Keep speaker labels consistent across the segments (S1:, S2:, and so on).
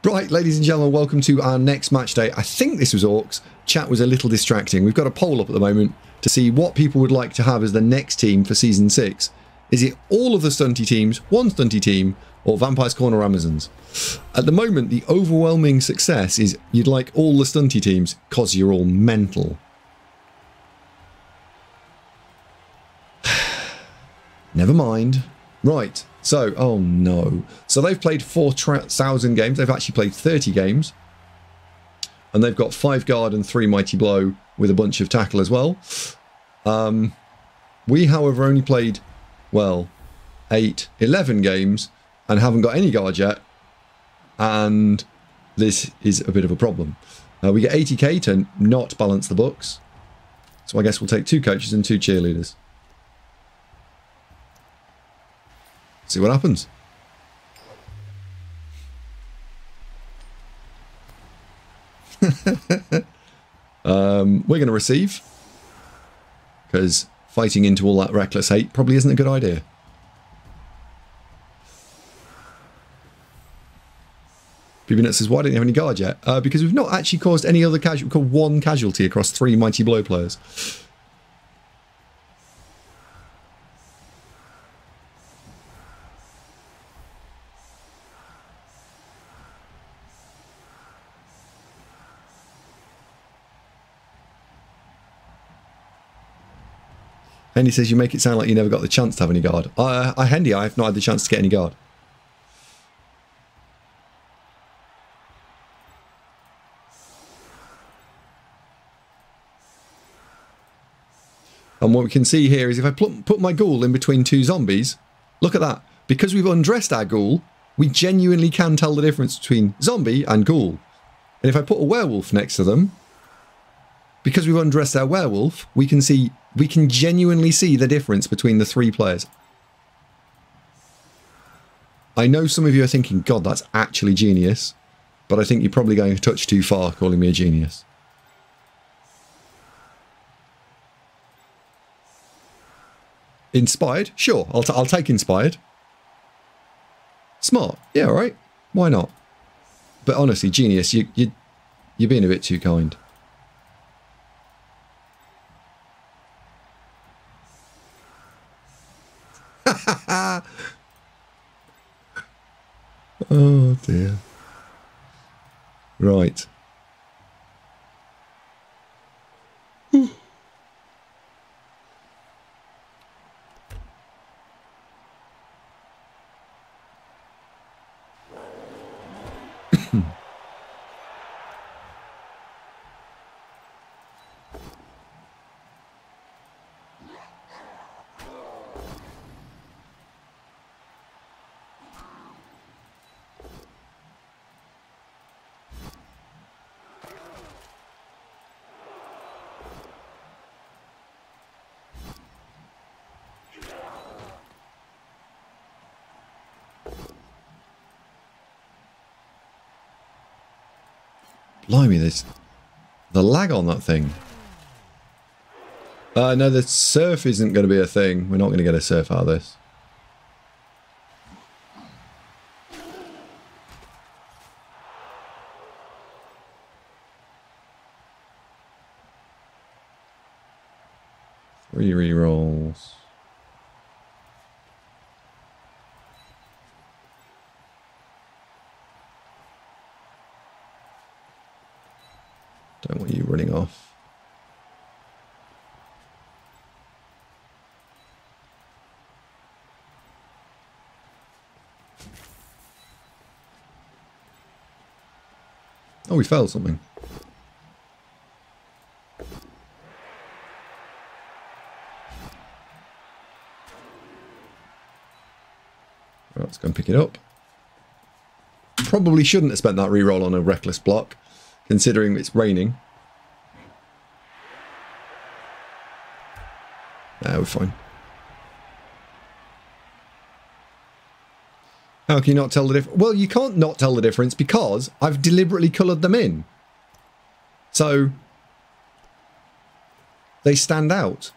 S1: Right, ladies and gentlemen, welcome to our next match day. I think this was Orcs. Chat was a little distracting. We've got a poll up at the moment to see what people would like to have as the next team for Season 6. Is it all of the stunty teams, one stunty team, or Vampire's Corner or Amazons? At the moment, the overwhelming success is you'd like all the stunty teams because you're all mental. Never mind. Right. So, oh no. So they've played 4,000 games. They've actually played 30 games. And they've got 5 guard and 3 mighty blow with a bunch of tackle as well. We, however, only played, well, 11 games and haven't got any guard yet. And this is a bit of a problem. We get 80k to not balance the books. So I guess we'll take 2 coaches and 2 cheerleaders. See what happens. We're going to receive, because fighting into all that reckless hate probably isn't a good idea. Bubinut says, why don't you have any guard yet? Because we've not actually caused any other casualty. We've caused 1 casualty across 3 mighty blow players. Hendy says you make it sound like you never got the chance to have any guard. Hendy, I have not had the chance to get any guard. And what we can see here is if I put my ghoul in between 2 zombies, look at that. Because we've undressed our ghoul, we genuinely can tell the difference between zombie and ghoul. And if I put a werewolf next to them, because we've undressed our werewolf, we can genuinely see the difference between the 3 players. I know some of you are thinking, God, that's actually genius, but I think you're probably going a touch too far calling me a genius. Inspired? Sure, I'll take inspired. Smart? Yeah, all right. Why not? But honestly, genius, you're being a bit too kind. Oh dear. Right. Blimey, the lag on that thing. No, the surf isn't going to be a thing. We're not going to get a surf out of this. Three rerolls. Don't want you running off. Oh, we failed something. Right, let's go and pick it up. Probably shouldn't have spent that reroll on a reckless block, considering it's raining. Nah, we're fine. How can you not tell the difference? Well, you can't not tell the difference because I've deliberately coloured them in. So they stand out.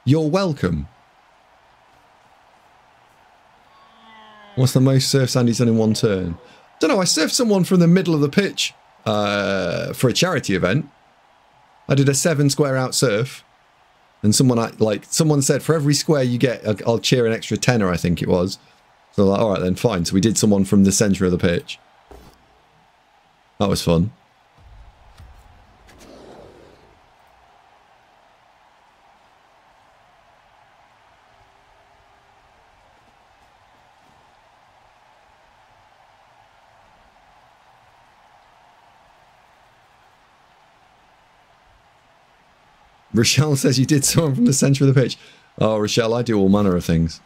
S1: You're welcome. What's the most surf Andy's done in one turn? Don't know, I surfed someone from the middle of the pitch for a charity event. I did a 7 square out surf. And someone said, for every square you get, I'll cheer an extra tenner, I think it was. So like, all right then, fine. So we did someone from the centre of the pitch. That was fun. Rochelle says you did someone from the centre of the pitch. Oh, Rochelle, I do all manner of things.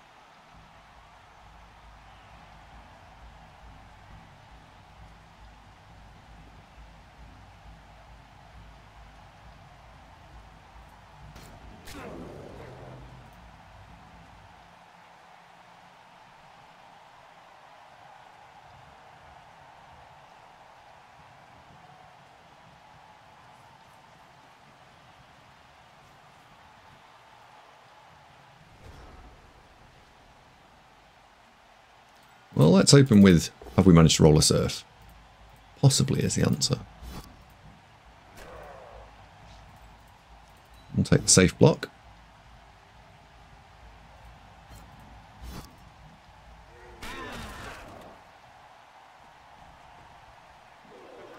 S1: Well, let's open with, have we managed to roll a surf? Possibly is the answer. We'll take the safe block.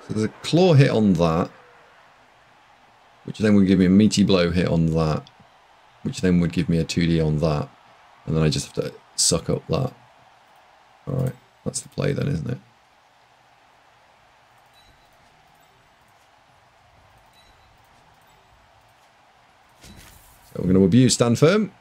S1: So there's a claw hit on that, which then would give me a meaty blow hit on that, which then would give me a 2D on that, and then I just have to suck up that. Alright, that's the play then, isn't it? So we're going to abuse stand firm.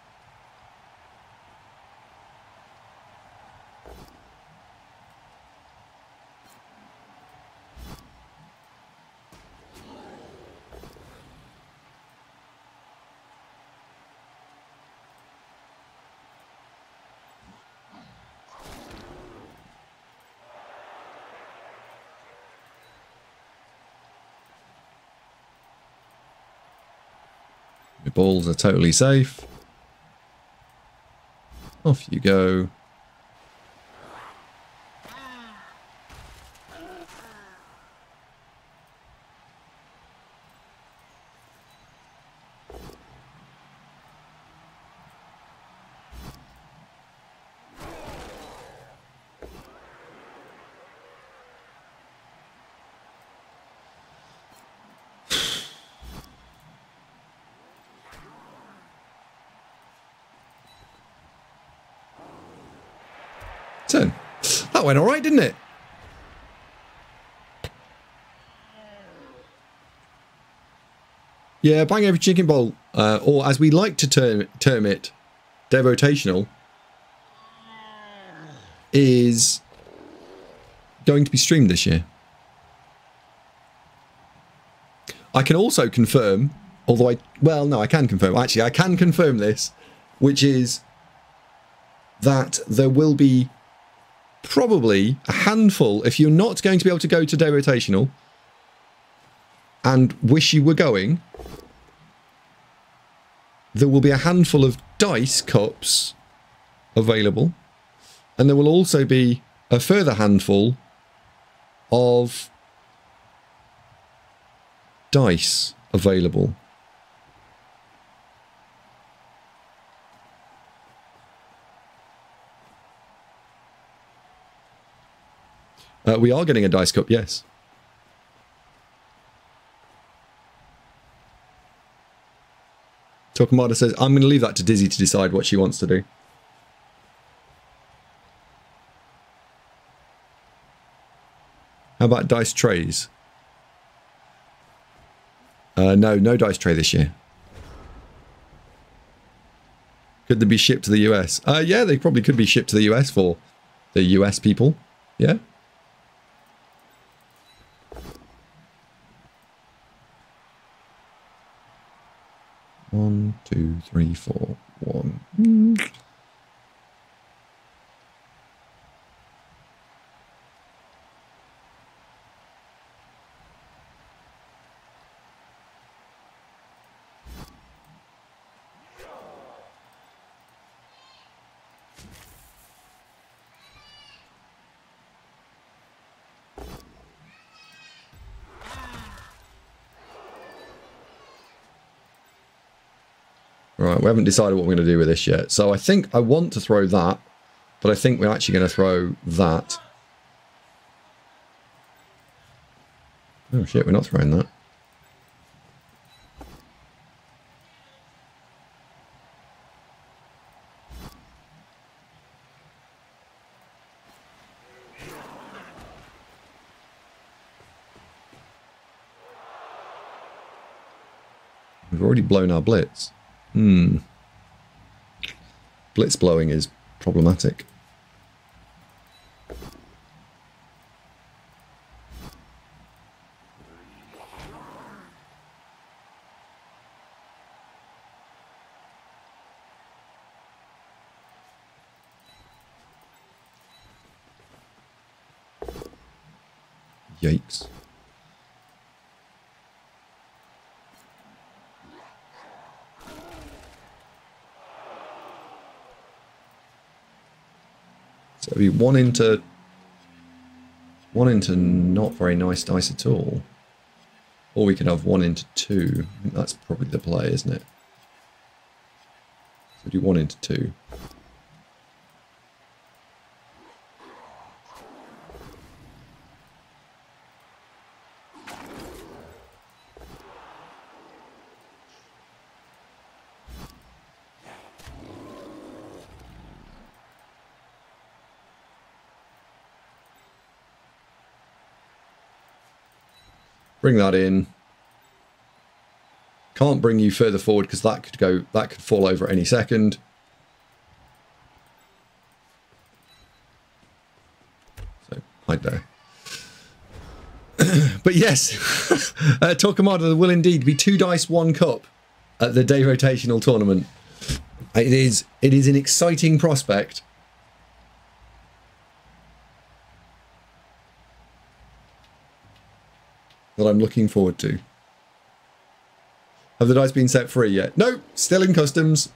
S1: Your balls are totally safe. Off you go. That went all right, didn't it? Yeah, bang every chicken bowl, or as we like to term it, devotational, is going to be streamed this year. I can also confirm, although I can confirm, actually I can confirm this, which is that there will be probably a handful, if you're not going to be able to go to devotational and wish you were going, there will be a handful of dice cups available, and there will also be a further handful of dice available. We are getting a dice cup, yes. Tokamada says, I'm going to leave that to Dizzy to decide what she wants to do. How about dice trays? No dice tray this year. Could they be shipped to the US? Yeah, they probably could be shipped to the US for the US people. Yeah. One, two, three, four, one. Right, we haven't decided what we're going to do with this yet. So I think I want to throw that, but I think we're actually going to throw that. Oh shit, we're not throwing that. We've already blown our blitz. Blitz blowing is problematic. Yikes. So we one into not very nice dice at all. Or we could have 1 into 2. I think that's probably the play, isn't it? So do 1 into 2. Bring that in. Can't bring you further forward because that could fall over at any second. So hide there. But yes, Torquemada, there will indeed be 2 dice, 1 cup at the day rotational tournament. It is an exciting prospect. That I'm looking forward to. Have the dice been set free yet? No, still in customs.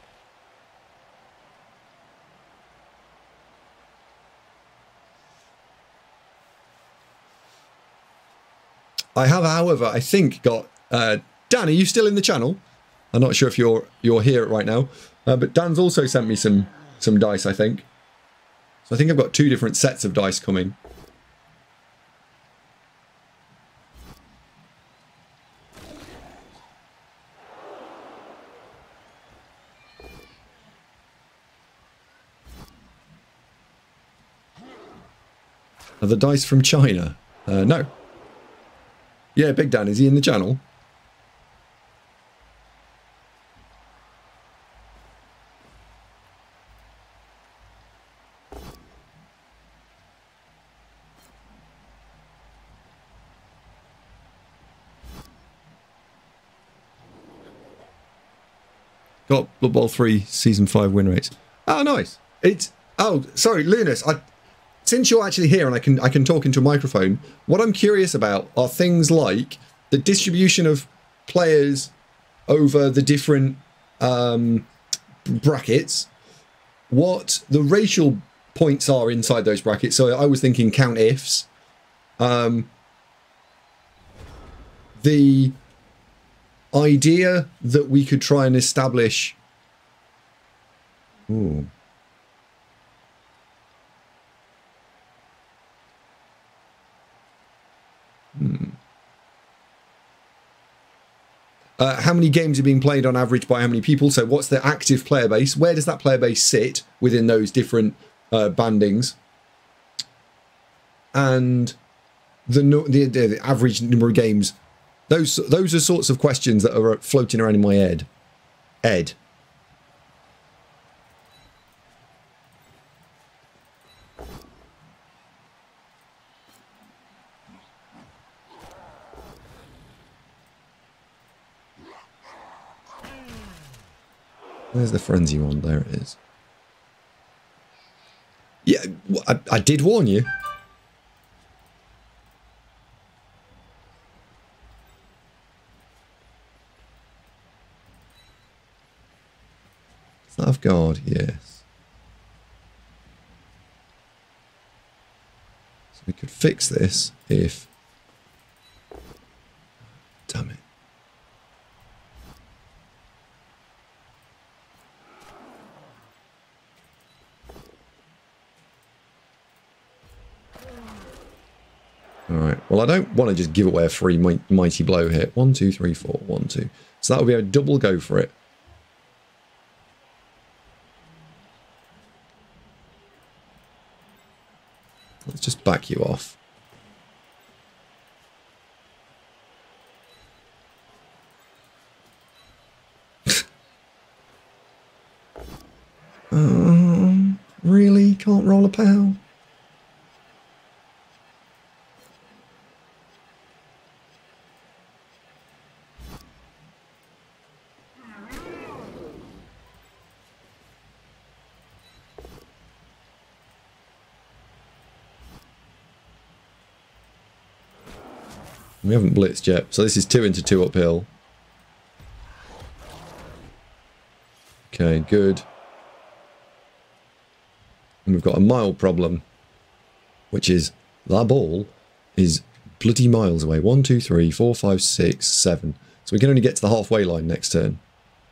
S1: I have, however, I think got Dan. Are you still in the channel? I'm not sure if you're here right now, but Dan's also sent me some dice. I think. So I think I've got 2 different sets of dice coming. Are the dice from China? No. Yeah, Big Dan, is he in the channel? Got Blood Bowl 3 Season 5 win rates. Oh, nice. Oh, sorry, Lunas. Since you're actually here and I can talk into a microphone, what I'm curious about are things like the distribution of players over the different brackets, what the racial points are inside those brackets. So I was thinking count ifs. The idea that we could try and establish... Ooh. How many games are being played on average by how many people? So what's the active player base? Where does that player base sit within those different bandings? And the average number of games. Those are sorts of questions that are floating around in my head. Ed. Where's the frenzy one? There it is. Yeah, I did warn you. Staff of God, yes. So we could fix this if... Damn it. Well, I don't want to just give away a free mighty blow here. 1, 2, 3, 4, 1, 2. So that would be a double go for it. Let's just back you off. Really? Can't roll a POW? We haven't blitzed yet, so this is 2 into 2 uphill. Okay, good. And we've got a mile problem, which is that ball is bloody miles away. 1, 2, 3, 4, 5, 6, 7. So we can only get to the halfway line next turn.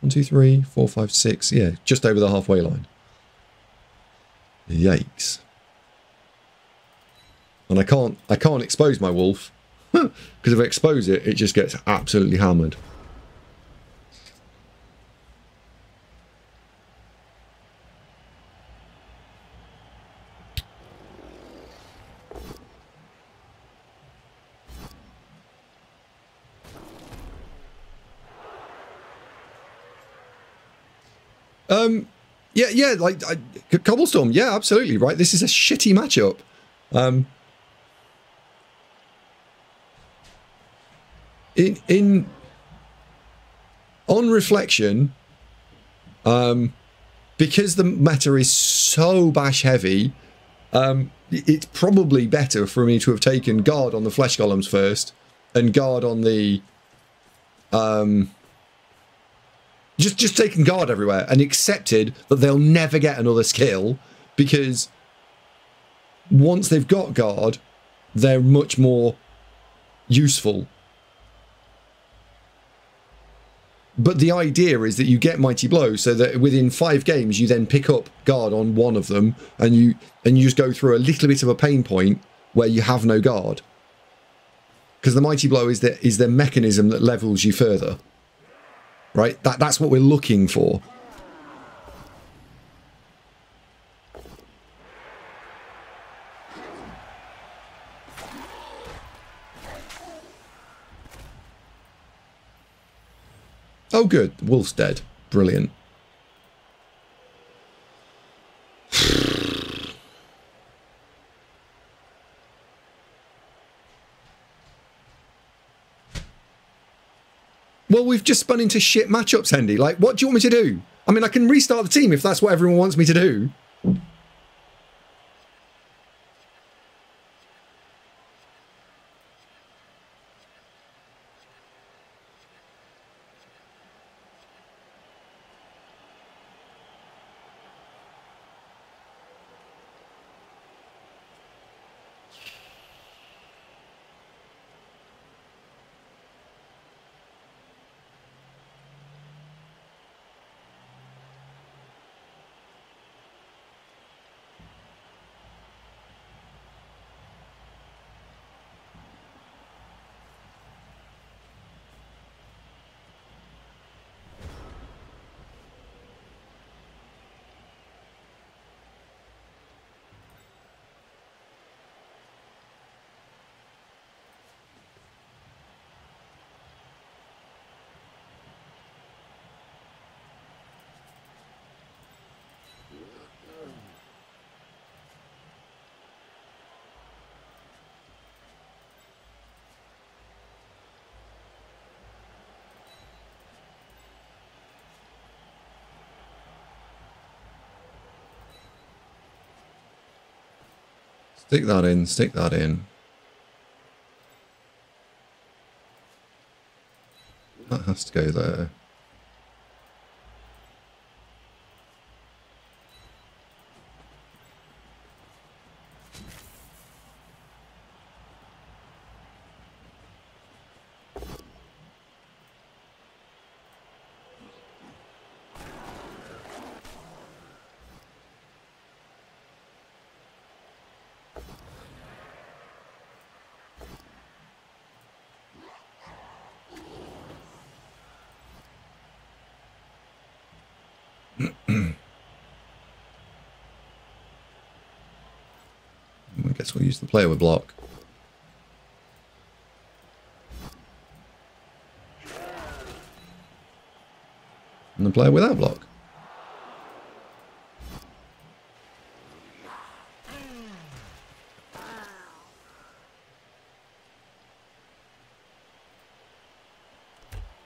S1: 1, 2, 3, 4, 5, 6. Yeah, just over the halfway line. Yikes. And I can't expose my wolf. Because if I expose it, it just gets absolutely hammered. Yeah, like Cobblestorm. Yeah, absolutely right. This is a shitty matchup. On reflection, because the meta is so bash heavy, it's probably better for me to have taken guard on the flesh golems first and guard on the just taken guard everywhere and accepted that they'll never get another skill, because once they've got guard, they're much more useful. But the idea is that you get mighty blow so that within 5 games you then pick up guard on one of them, and you just go through a little bit of a pain point where you have no guard, because the mighty blow is the mechanism that levels you further, right? That's what we're looking for. Oh, good. Wolf's dead. Brilliant. Well, we've just spun into shit matchups, Andy. Like, what do you want me to do? I mean, I can restart the team if that's what everyone wants me to do. Stick that in, stick that in. That has to go there. Guess we'll use the player with block. And the player without block.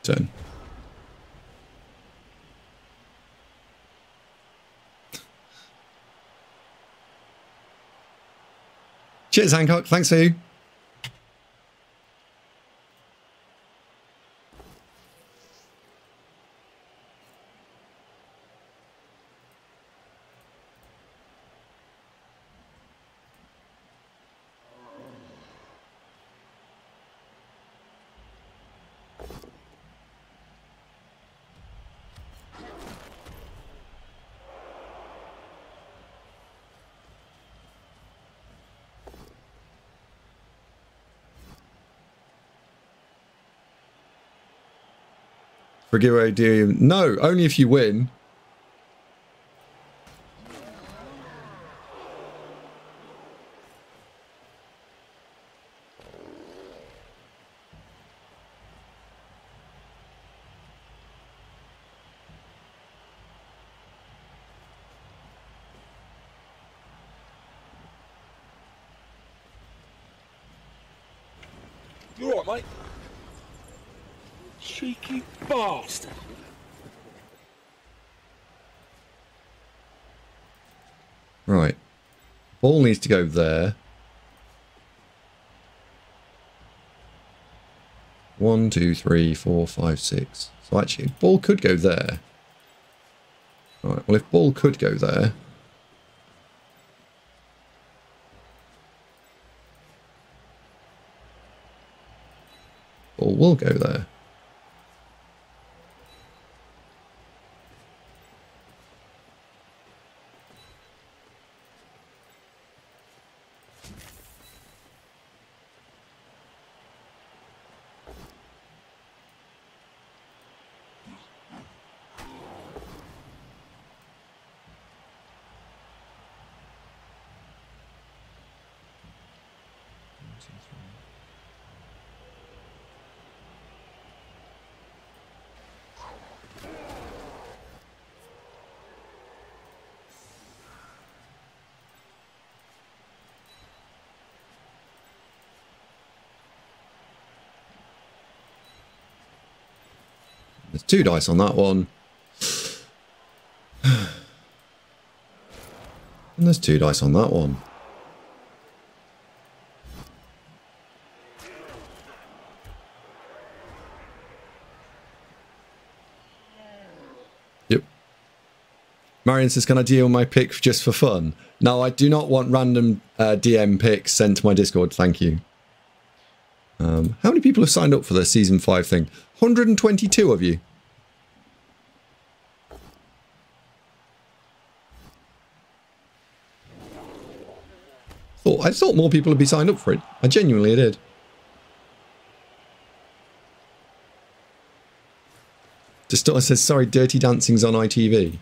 S1: Turn. Cheers, Hancock. Thanks for you. For a giveaway, do you? No, only if you win.
S2: You all right, mate? Cheeky bastard.
S1: Right. Ball needs to go there. 1, 2, 3, 4, 5, 6. So actually, ball could go there. Right. Well, if ball could go there. Ball will go there. There's 2 dice on that one. And there's 2 dice on that one. Yep. Marion says, can I deal my pick just for fun? No, I do not want random DM picks sent to my Discord. Thank you. How many people have signed up for the Season 5 thing? 122 of you. I thought more people would be signed up for it. I genuinely did. Just says, sorry, Dirty Dancing's on ITV.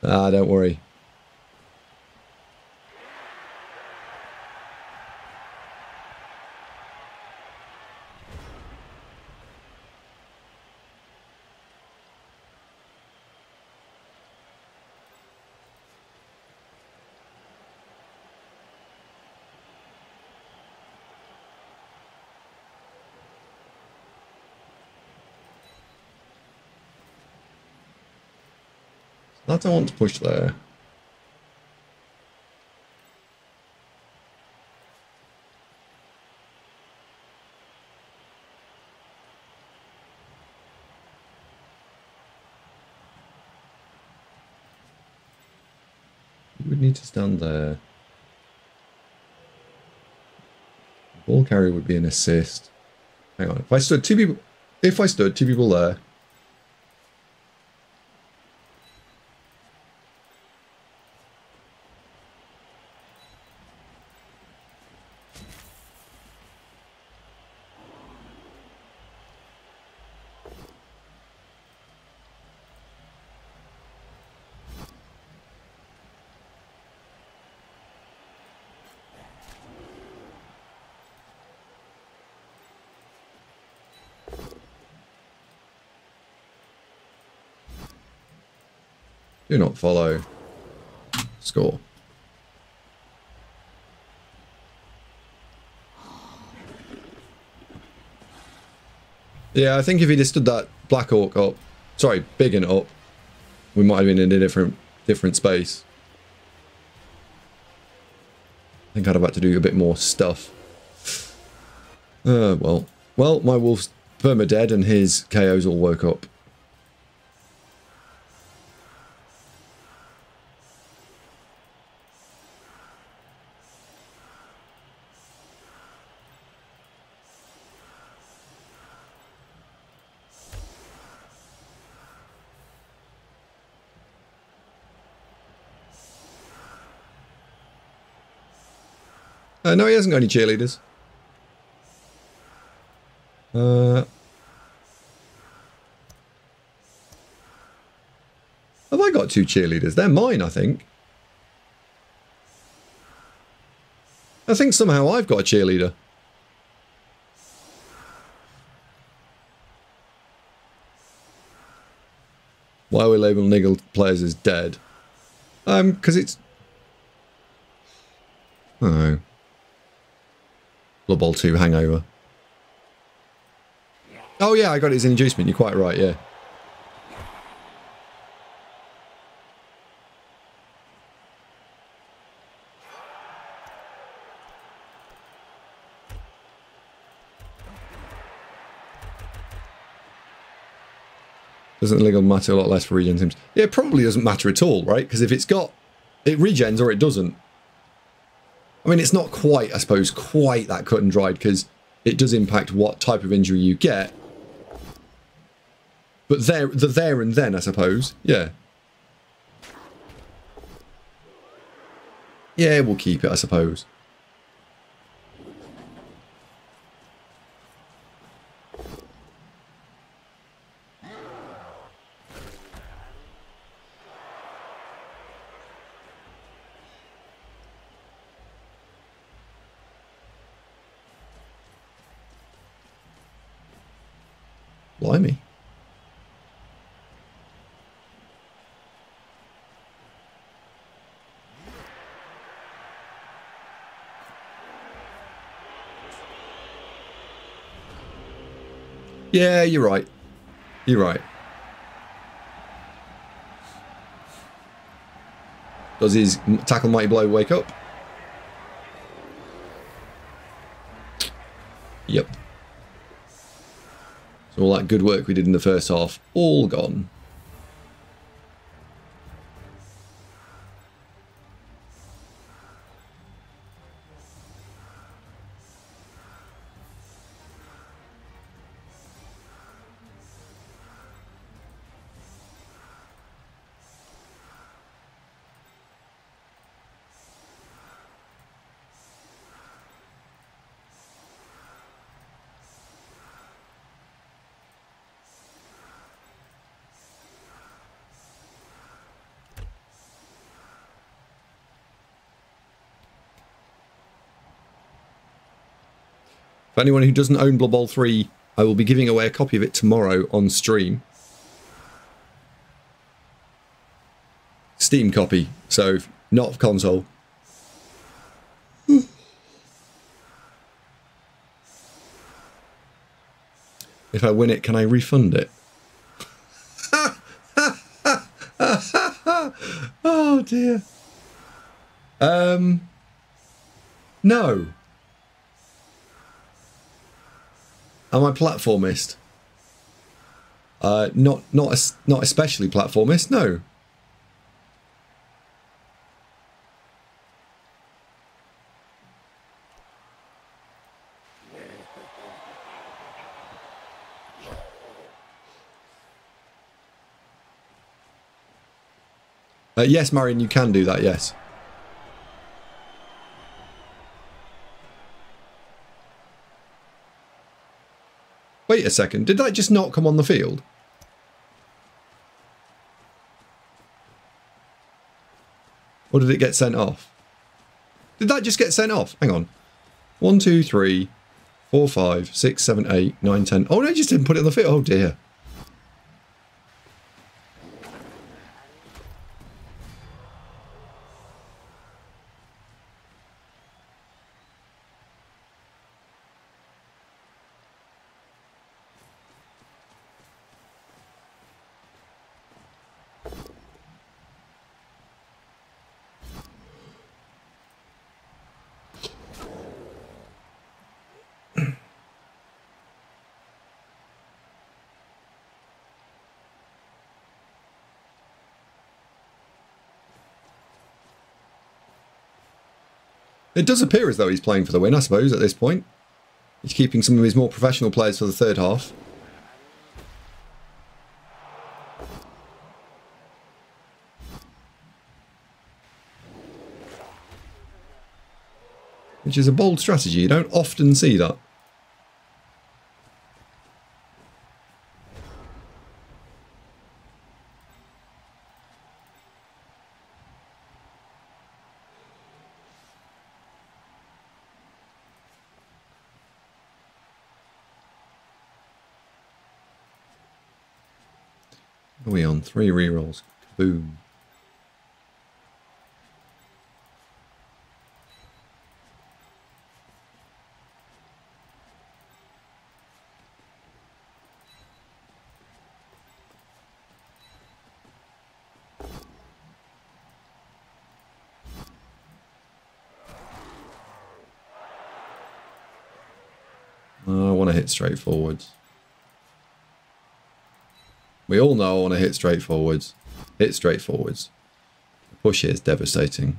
S1: Ah, don't worry. That I want to push there. You would need to stand there. Ball carrier would be an assist. Hang on. If I stood 2 people there. Do not follow. Score. Yeah, I think if he'd have stood that Black Orc up, sorry, big and up, we might have been in a different space. I think I'd have had to do a bit more stuff. Well, my wolf's perma-dead and his KOs all woke up. No, he hasn't got any cheerleaders. Have I got 2 cheerleaders? They're mine, I think. I think somehow I've got a cheerleader. Why we label Niggle players as dead? Because it's... Oh. Blood Bowl 2 hangover. Oh yeah, I got it as an inducement, you're quite right, yeah. Doesn't legal matter a lot less for regen teams? Yeah, it probably doesn't matter at all, right? Because if it's got... it regens or it doesn't. I mean, it's not quite, I suppose, quite that cut and dried, because it does impact what type of injury you get. But the there and then, I suppose. Yeah. Yeah, we'll keep it, I suppose. Blimey. Yeah, you're right. You're right. Does his tackle mighty blow wake up? Yep. So all that good work we did in the first half, all gone. For anyone who doesn't own Blood Bowl 3, I will be giving away a copy of it tomorrow on stream. Steam copy, so not console. If I win it, can I refund it? Oh dear. No. Am I platformist? Not especially platformist, no. Yes, Marion, you can do that, yes. Wait a second, did that just not come on the field? Or did it get sent off? Did that just get sent off? Hang on. 1, 2, 3, 4, 5, 6, 7, 8, 9, 10. Oh no, it just didn't put it on the field. Oh dear. It does appear as though he's playing for the win, I suppose, at this point. He's keeping some of his more professional players for the third half. Which is a bold strategy. You don't often see that. Are we on 3 rerolls? Boom. I want to hit straight forwards. We all know I want to hit straight forwards. Hit straight forwards. The push here is devastating.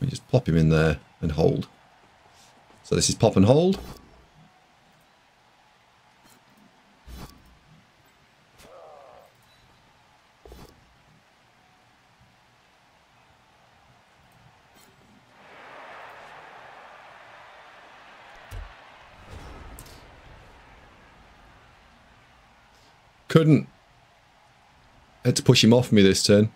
S1: We just pop him in there and hold. So this is pop and hold. Couldn't. Had to push him off me this turn.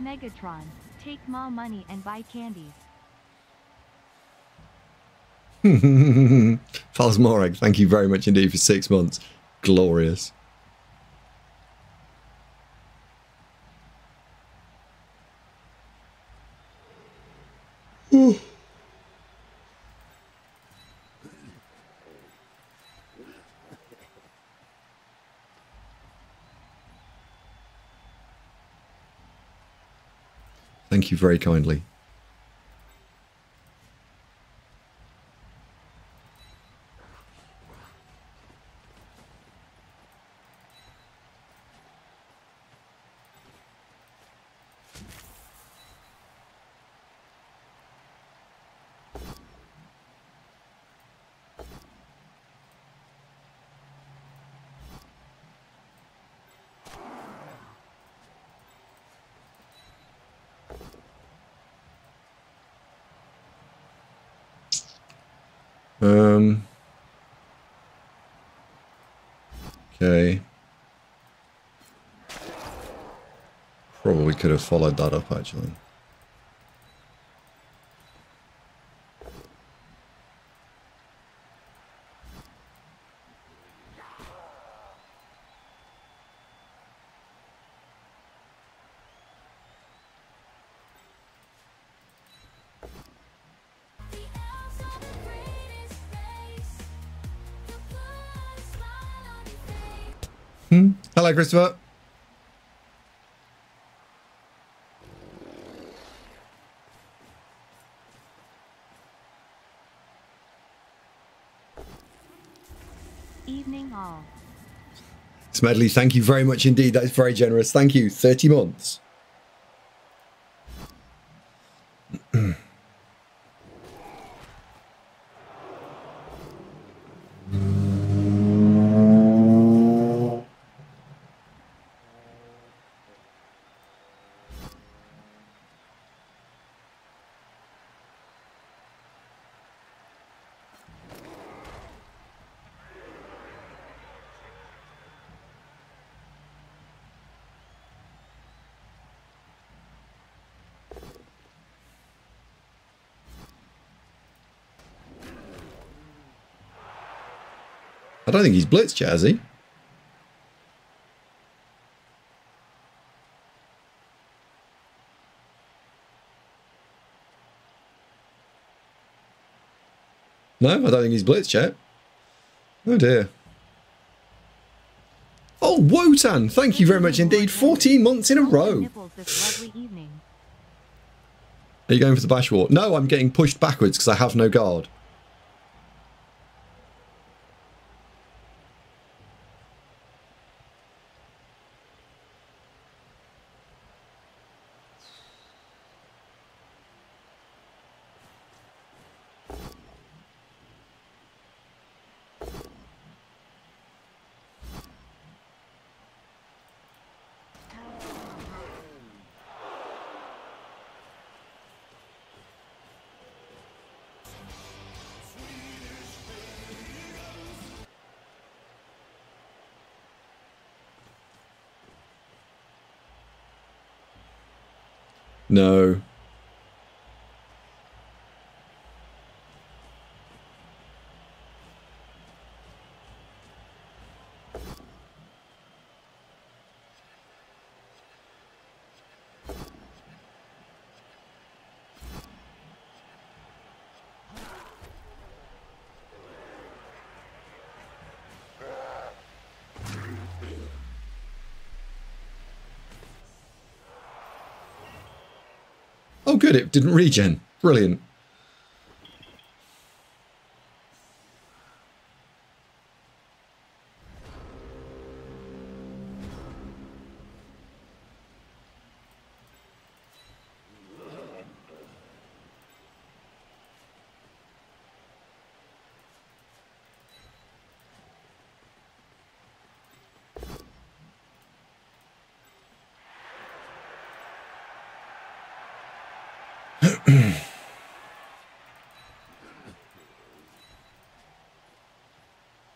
S2: Megatron, take my money and buy candies.
S1: Falsmorag, thank you very much indeed for 6 months. Glorious. Thank you very kindly. Okay. Probably could have followed that up actually. Hello, Christopher.
S2: Evening all.
S1: Smedley, thank you very much indeed. That is very generous. Thank you. 30 months. I don't think he's blitzed yet, has he? No, I don't think he's blitzed yet. Oh dear. Oh, Wotan, thank you very much indeed. 14 months in a row. Are you going for the bash war? No, I'm getting pushed backwards because I have no guard. No. Oh good, it didn't regen. Brilliant.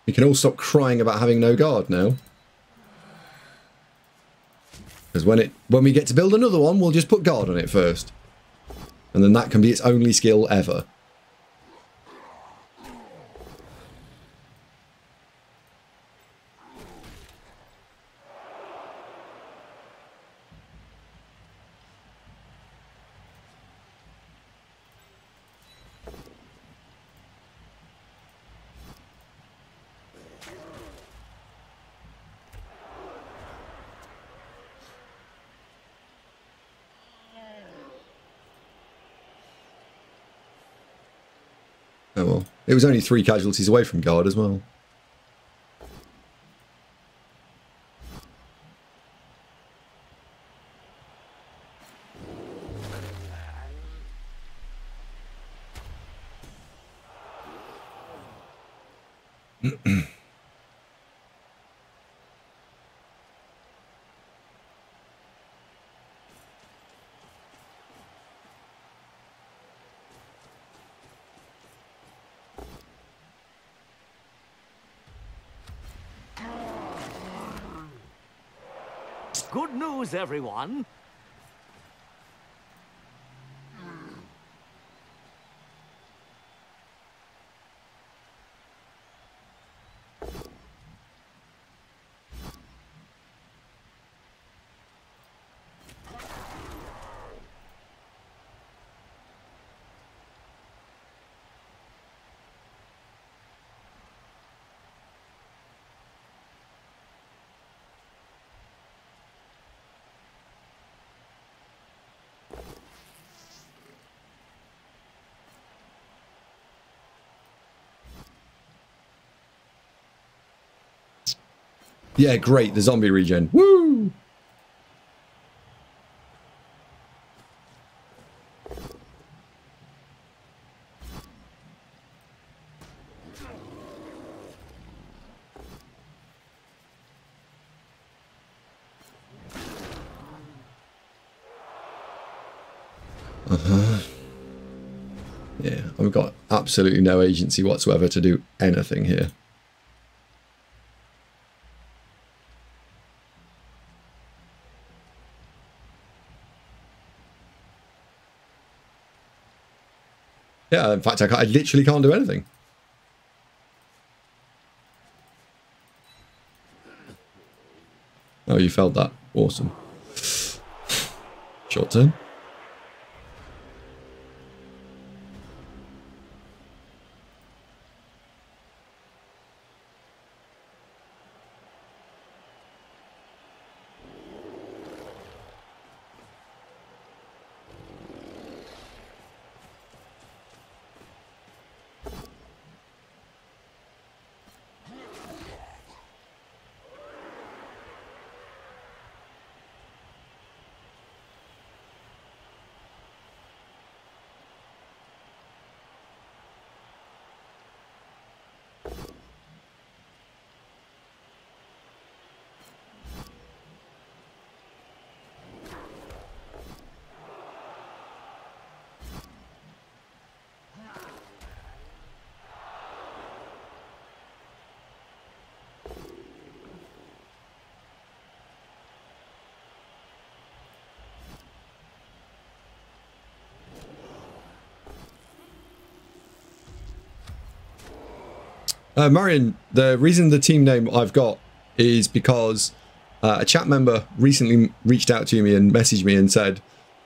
S1: You can all stop crying about having no guard now. Because when we get to build another one, we'll just put guard on it first. And then that can be its only skill ever. Oh well. It was only 3 casualties away from guard as well.
S3: Good news, everyone.
S1: Yeah, great, the zombie regen. Woo! Yeah, I've got absolutely no agency whatsoever to do anything here. Yeah, in fact, I literally can't do anything. Oh, you felt that. Awesome. Short turn. Marion, the reason the team name I've got is because a chat member recently reached out to me and messaged me and said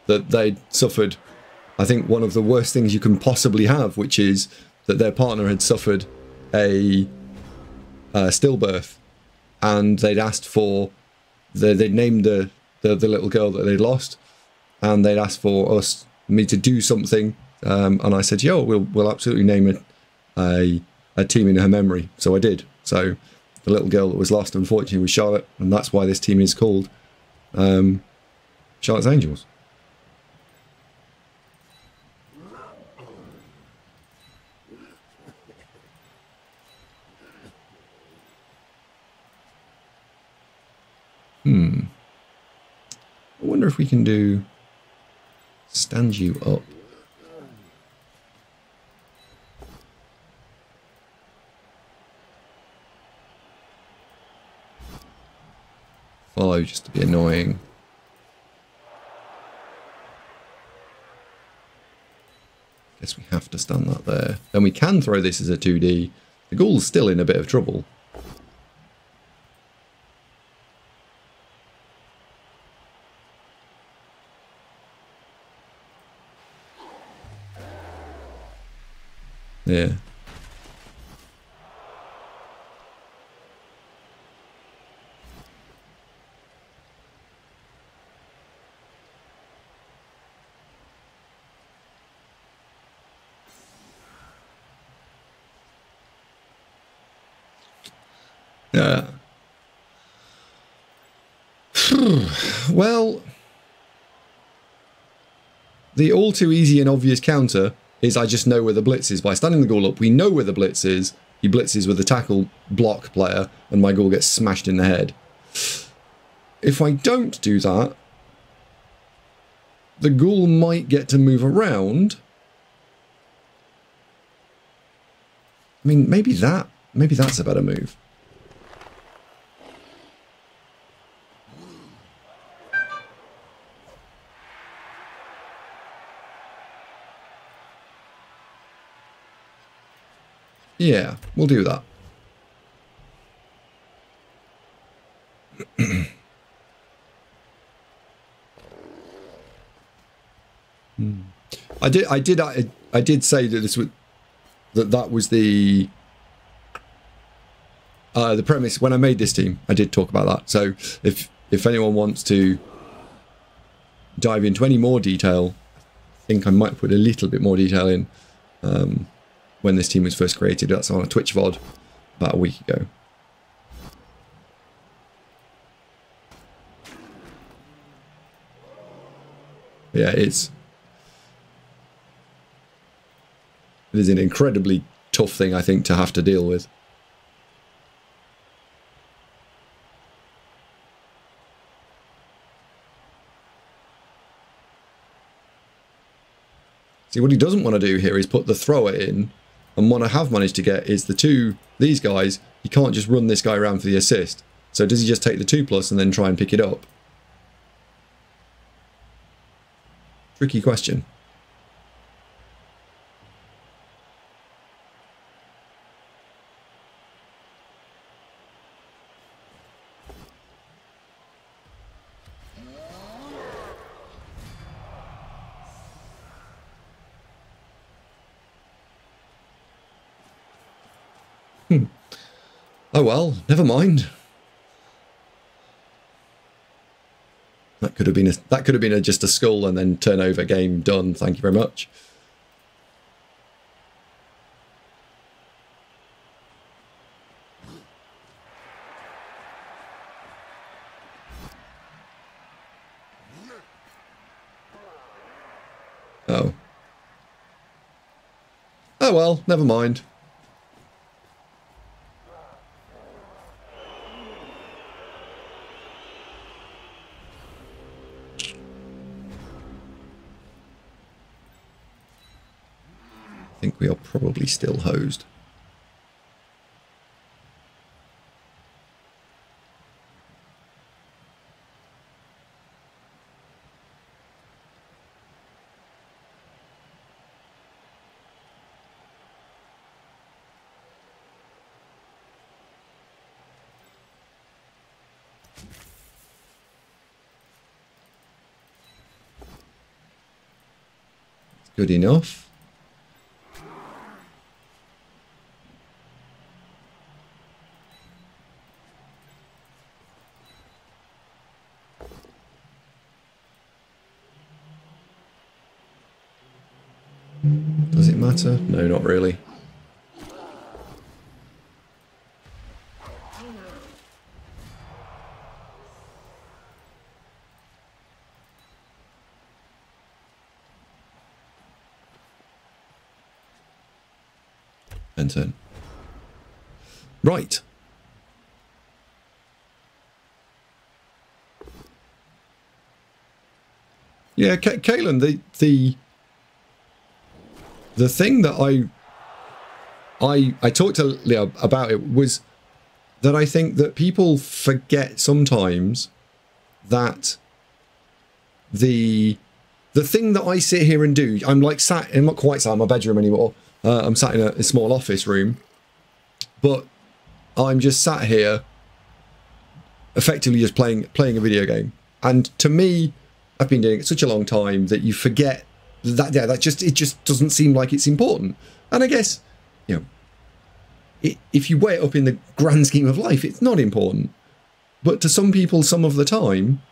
S1: that they'd suffered, I think, one of the worst things you can possibly have, which is that their partner had suffered a stillbirth, and they'd asked for, they'd named the little girl that they'd lost, and they'd asked for me to do something, and I said, yo, we'll absolutely name it a team in her memory. So I did. So the little girl that was lost, unfortunately, was Charlotte, and that's why this team is called Charlotte's Angels. I wonder if we can do stand you up. Follow just to be annoying. Guess we have to stand that there. Then we can throw this as a 2D. The ghoul's still in a bit of trouble. Yeah. Yeah. Well, the all too easy and obvious counter is I just know where the blitz is. By standing the ghoul up, we know where the blitz is. He blitzes with a tackle block player, and my ghoul gets smashed in the head. If I don't do that, the ghoul might get to move around. I mean, maybe that's a better move. Yeah, we'll do that. I did say that this would that was the premise when I made this team. I did talk about that. So if anyone wants to dive into any more detail, I think I might put a little bit more detail in. When this team was first created. That's on a Twitch VOD about a week ago. Yeah, it is an incredibly tough thing, I think, to have to deal with. See, what he doesn't want to do here is put the thrower in, and what I have managed to get is these guys, you can't just run this guy around for the assist. So does he just take the 2+ and then try and pick it up? Tricky question. Oh well, never mind. That could have been just a skull and then turnover game done. Thank you very much. Oh. Oh well, never mind. I think we are probably still hosed. Good enough. Does it matter? No, not really. And turn. Right. Yeah, Kalen, the thing that I talked to Leo about it was that I think that people forget sometimes that the thing that I sit here and do, I'm not quite sat in my bedroom anymore. I'm sat in a small office room, but I'm just sat here effectively just playing a video game. And to me, I've been doing it such a long time that you forget that it just doesn't seem like it's important. And I guess, you know, if you weigh it up in the grand scheme of life, it's not important. But to some people, some of the time,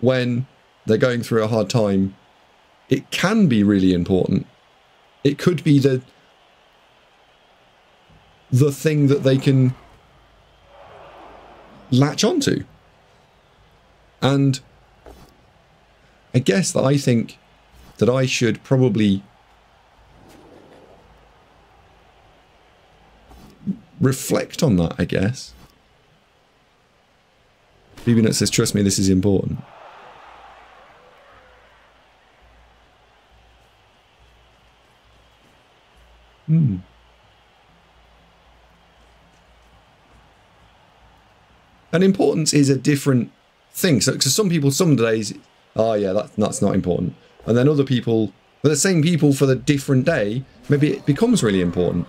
S1: when they're going through a hard time, it can be really important. It could be the thing that they can latch onto. And I guess that I think that I should probably reflect on that, I guess. BBNut says, trust me, this is important. And importance is a different thing. So some people, some days, oh yeah, that's not important. And then other people, but the same people for the different day, maybe it becomes really important.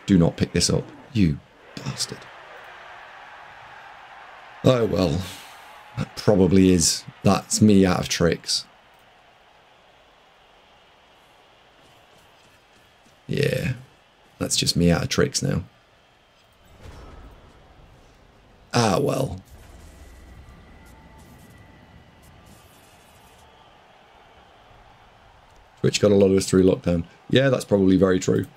S1: Do not pick this up, you bastard. Oh well, that probably is, that's me out of tricks. Yeah, that's just me out of tricks now. Ah, well. Twitch got a lot of us through lockdown. Yeah, that's probably very true.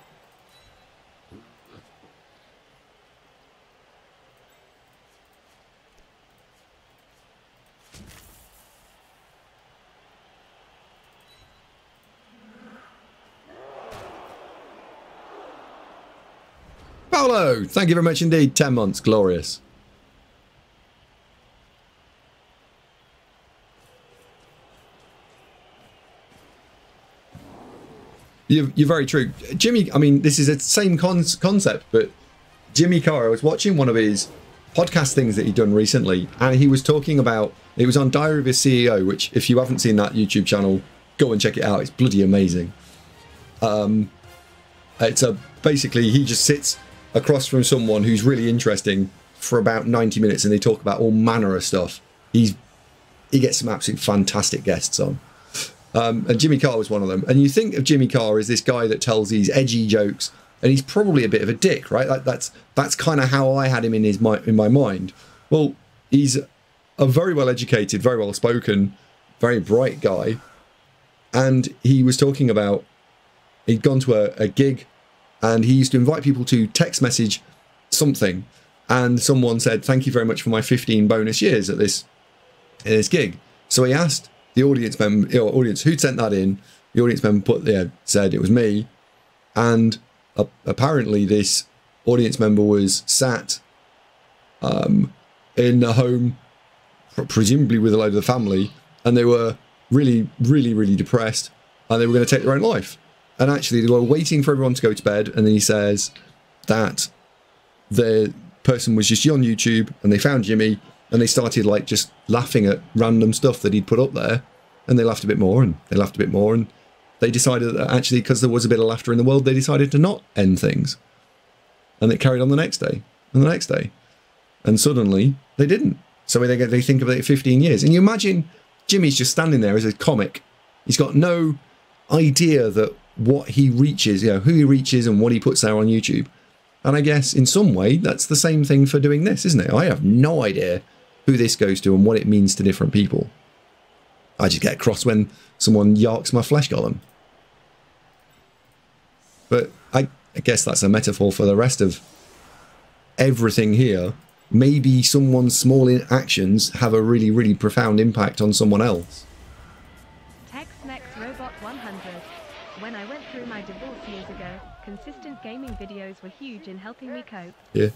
S1: Paolo, thank you very much indeed. 10 months, glorious. You're very true. Jimmy, I mean, this is the same concept, but Jimmy Carr, I was watching one of his podcast things that he'd done recently, and he was talking about, it was on Diary of a CEO, which if you haven't seen that YouTube channel, go and check it out. It's bloody amazing. Basically, he just sits across from someone who's really interesting for about 90 minutes, and they talk about all manner of stuff. He gets some absolutely fantastic guests on. And Jimmy Carr was one of them. And you think of Jimmy Carr as this guy that tells these edgy jokes and he's probably a bit of a dick, right? That's kind of how I had him in my mind. Well, he's a very well educated, very well spoken, very bright guy, and he was talking about he'd gone to a gig, and he used to invite people to text message something, and someone said, "Thank you very much for my 15 bonus years at this gig." So he asked the audience member, audience who'd sent that in. The audience member said it was me, and apparently this audience member was sat in a home, presumably with a load of the family, and they were really, really, really depressed, and they were going to take their own life. And actually, they were waiting for everyone to go to bed, and then he says that the person was just on YouTube, and they found Jimmy, and they started like just laughing at random stuff that he'd put up there, and they laughed a bit more, and they laughed a bit more, and they decided that actually, because there was a bit of laughter in the world, they decided to not end things. And it carried on the next day, and the next day. And suddenly, they didn't. So they think about it 15 years. And you imagine Jimmy's just standing there as a comic. He's got no idea that what he reaches, who he reaches and what he puts there on YouTube. And I guess in some way, that's the same thing for doing this, isn't it? I have no idea who this goes to and what it means to different people. I just get cross when someone yarks my flesh golem. But I guess that's a metaphor for the rest of everything here. Maybe someone's small actions have a really, really profound impact on someone else.
S4: Text next robot 100. When I went through my divorce years ago, consistent gaming videos were huge in helping me cope.
S1: Yeah.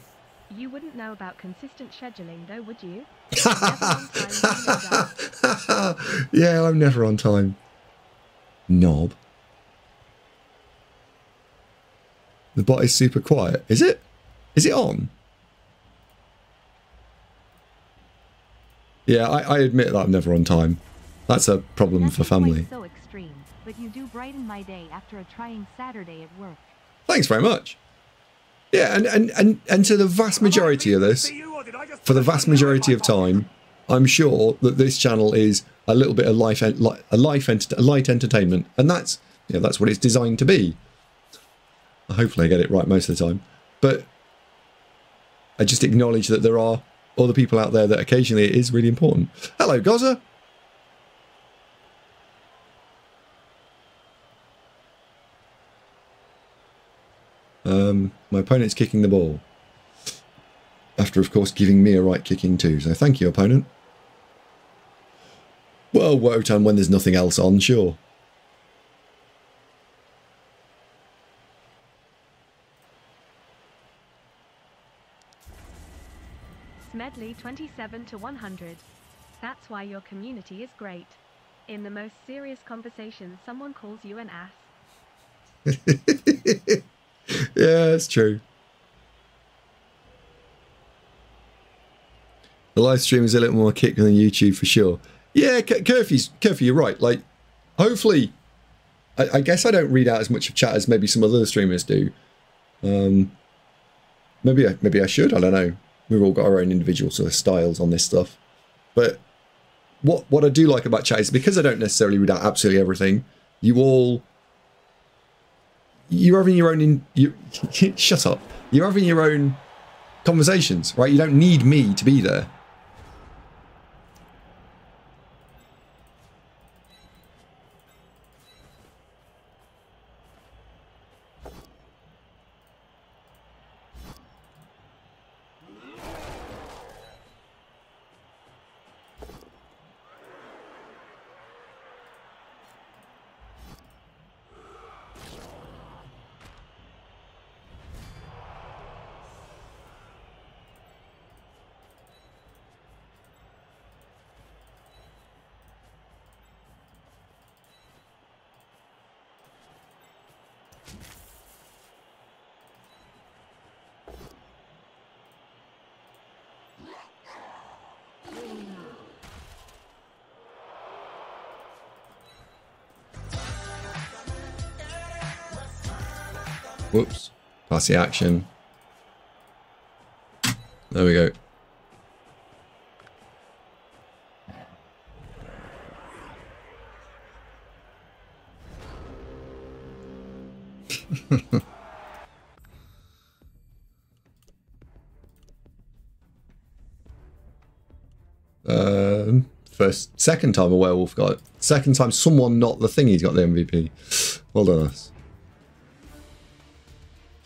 S4: You wouldn't know about consistent scheduling though, would you?
S1: Yeah, I'm never on time. Knob. The bot is super quiet. Is it? Is it on? Yeah, I admit that I'm never on time. That's a problem for family.
S2: So extreme, but you do brighten my day after a trying Saturday at work.
S1: Thanks very much. Yeah, and to the vast majority of this, for the vast majority of time, I'm sure that this channel is a little bit of light entertainment, and that's that's what it's designed to be. Hopefully I get it right most of the time, but I just acknowledge that there are other people out there that occasionally it is really important. Hello, Gaza. My opponent's kicking the ball. After, of course, giving me a right kicking too. So thank you, opponent. Well, Wotan, when there's nothing else on, sure.
S4: Smedley 27 to 100. That's why your community is great. In the most serious conversations, someone calls you an ass.
S1: Yeah, it's true. The live stream is a little more kick than YouTube for sure. Yeah, Curfew, you're right. Like, hopefully, I guess I don't read out as much of chat as maybe some other streamers do. Maybe I should. I don't know. We've all got our own individual sort of styles on this stuff. But what I do like about chat is because I don't necessarily read out absolutely everything, you're having your own shut up. You're having your own conversations, right? You don't need me to be there. Whoops. Pass the action. There we go. Second time a werewolf got it. Second time someone not the thingy's got the MVP. Well done us.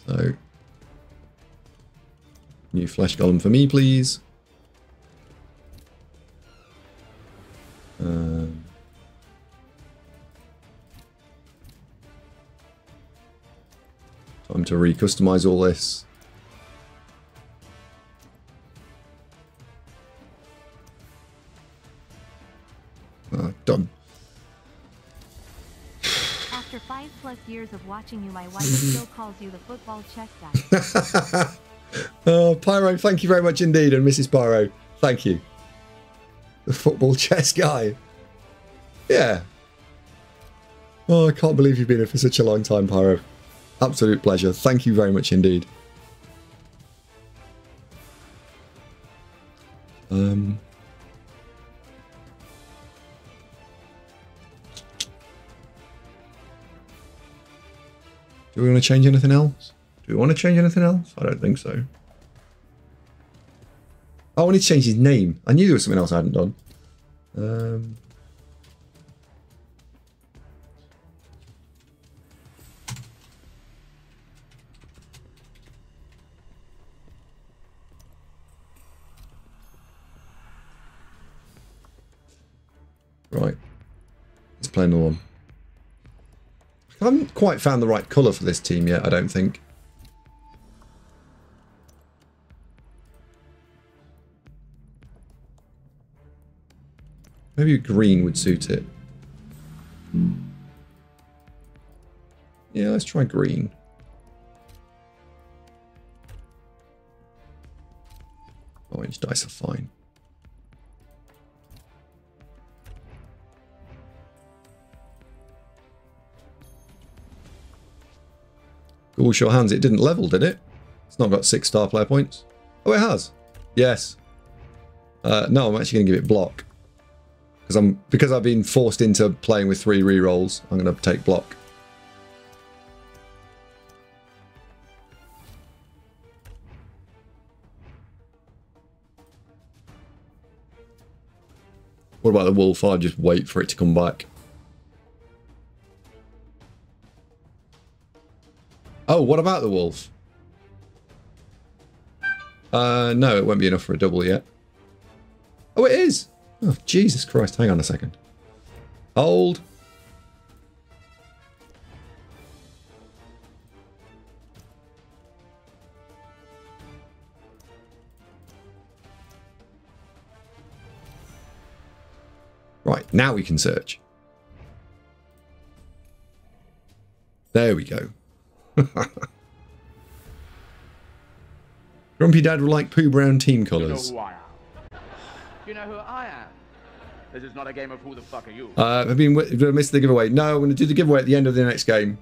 S1: So, new flesh golem for me, please. Time to re-customize all this. Done.
S2: After 5+ years of watching you, my wife still calls you the football chess guy.
S1: Oh, Pyro, thank you very much indeed. And Mrs. Pyro, thank you. The football chess guy. Yeah. Oh, I can't believe you've been here for such a long time, Pyro. Absolute pleasure. Thank you very much indeed. Do we want to change anything else? Do we want to change anything else? I don't think so. Oh, I need to change his name. I knew there was something else I hadn't done. Right. Let's play another one. I haven't quite found the right colour for this team yet, I don't think. Maybe green would suit it. Yeah, let's try green. Orange dice are fine. Ghoul Sure Hands, it didn't level, did it? It's not got 6-star player points. Oh, it has. Yes. No, I'm actually going to give it block. Because I've been forced into playing with 3 rerolls, I'm going to take block. What about the wolf? I'll just wait for it to come back. Oh, what about the wolf? No, it won't be enough for a double yet. Oh, it is! Oh, Jesus Christ, hang on a second. Hold. Right, now we can search. There we go. Grumpy Dad would like poo brown team colours.
S5: You know who I am. You know who I am. This is not a game of who the fuck are you.
S1: I've missed the giveaway. No, I'm going to do the giveaway at the end of the next game.